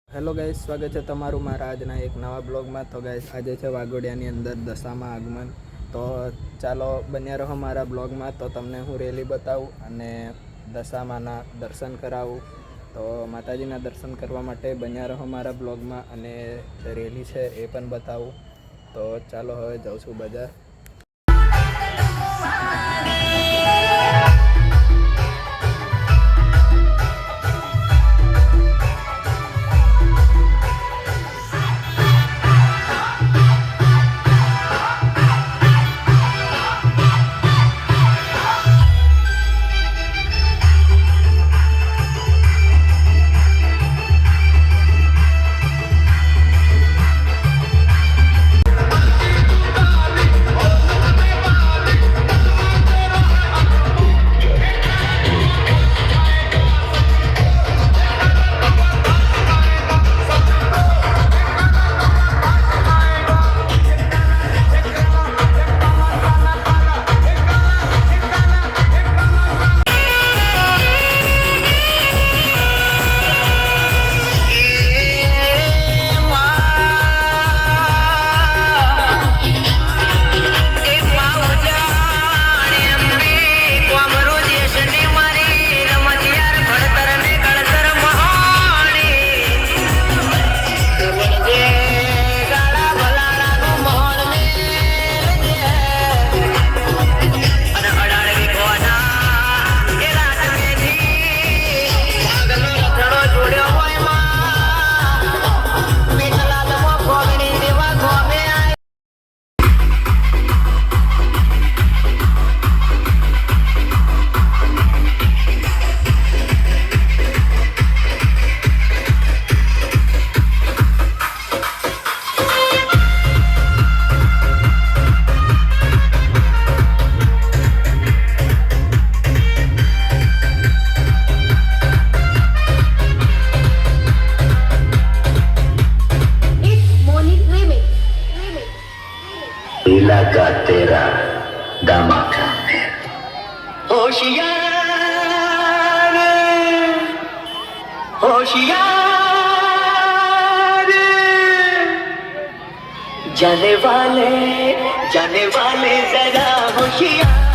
Hello guys, સ્વાગત છે તમારું મારા આજના એક નવા બ્લોગમાં. તો ગાઈસ, આજે છે વાઘોડિયાની અંદર દશામાં આગમન. તો ચાલો બન્યા રહો મારા બ્લોગમાં. તો તમને હું રેલી બતાવું અને દશામાના દર્શન કરાવું. તો માતાજીના દર્શન કરવા માટે બન્યા રહો મારા બ્લોગમાં અને રેલી છે એ પણ બતાવું. તો ચાલો હવે જાઉં છું બજાર. लगा तेरा धमाका होशियार होशियार जाने वाले जरा होशियार।